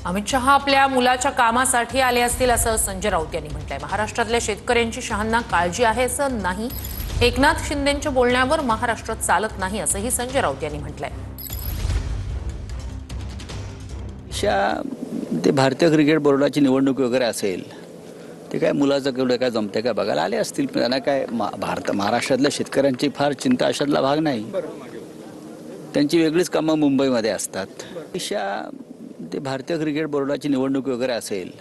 अमित शहा आपल्या मुलाच्या कामासाठी आले असतील असं संजय राऊत यांनी म्हटलंय। महाराष्ट्रातल्या शेतकऱ्यांची शहांना काळजी आहे असं नाही। एकनाथ शिंदेंच्या बोलण्यावर महाराष्ट्रात चालत नाही असंही संजय राऊत यांनी म्हटलंय। ते भारतीय क्रिकेट बोर्डाची निवडणूक वगैरे असेल ते काय मुलाचं केवढं काय जमते काय बघायला आले असतील, पण त्यांना काय महाराष्ट्रातल्या शेतकऱ्यांची फार चिंता अशातला भाग नाही। त्यांची वेगळीच कामं मुंबईमध्ये असतात। ते भारतीय क्रिकेट बोर्डाची निवडणूक वगैरे असेल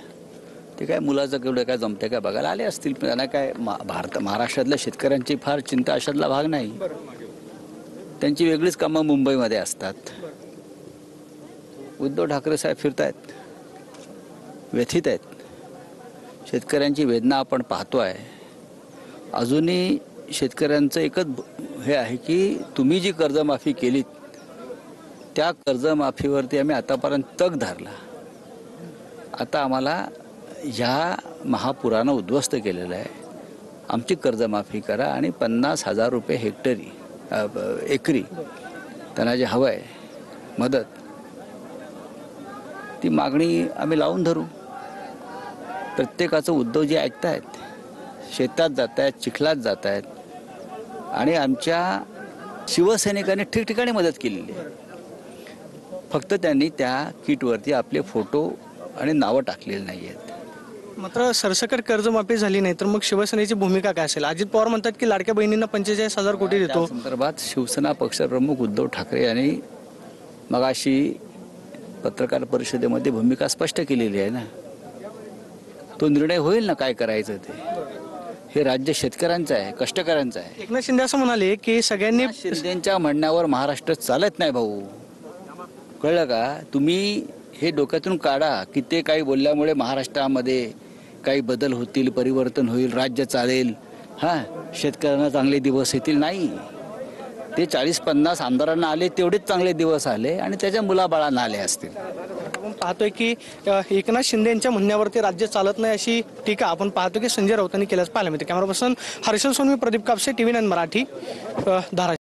ते काय मुलाचं केवढं काय जमते काय बघायला आले असतील, पण त्यांना काय महाराष्ट्रातल्या शेतकऱ्यांची फार चिंता अशातला भाग नाही। त्यांची वेगळीच कामं मुंबईमध्ये असतात। उद्धव ठाकरे साहेब फिरतायत, व्यथित आहेत। शेतकऱ्यांची वेदना आपण पाहतोय। अजूनही शेतकऱ्यांचं एकच हे आहे की तुम्ही जी कर्जमाफी केलीत त्या कर्जमाफीवरती आम्ही आतापर्यंत तग धरला। आता आम्हाला ह्या महापुरानं उद्ध्वस्त केलेलं आहे। आमची कर्जमाफी करा आणि 50,000 रुपये हेक्टरी एकरी त्यांना जे हवं आहे मदत, ती मागणी आम्ही लावून धरू। प्रत्येकाचं उद्धव जे ऐकतायत, शेतात जात आहेत, चिखलात जात आहेत आणि आमच्या शिवसैनिकांनी ठिकठिकाणी मदत केलेली आहे। फक्त त्यांनी त्या किटवरती आपले फोटो आणि नावं टाकलेली नाही आहेत। मात्र सरसकट कर्जमाफी झाली नाही तर मग शिवसेनेची भूमिका काय असेल? अजित पवार म्हणतात की लाडक्या बहिणींना 45,000 कोटी देतो। संदर्भात शिवसेना पक्षप्रमुख उद्धव ठाकरे यांनी मगाशी पत्रकार परिषदेमध्ये भूमिका स्पष्ट केलेली आहे ना। तो निर्णय होईल ना काय करायचं ते। हे राज्य शेतकऱ्यांचं आहे, कष्टकऱ्यांचं आहे। एकनाथ शिंदे असं म्हणाले की सगळ्यांनी शिंदेच्या म्हणण्यावर महाराष्ट्र चालत नाही भाऊ, कळलं का? तुम्ही हे डोक्यातून काढा की ते काही बोलल्यामुळे महाराष्ट्रामध्ये काही बदल होतील, परिवर्तन होईल, राज्य चालेल, शेतकऱ्यांना चांगले दिवस येतील। नाही, ते 40-50 आमदारांना आले तेवढेच चांगले दिवस आले आणि त्याच्या मुलाबाळांना आले असतील। आपण पाहतोय की एकनाथ शिंदे यांच्या म्हणण्यावरती राज्य चालत नाही अशी टीका आपण पाहतो की संजय राऊतांनी केल्याचं पाहायला मिळते। Camera person Harshal Sonvi, Pradeep Kapse, TV9 Marathi, Dharashiv.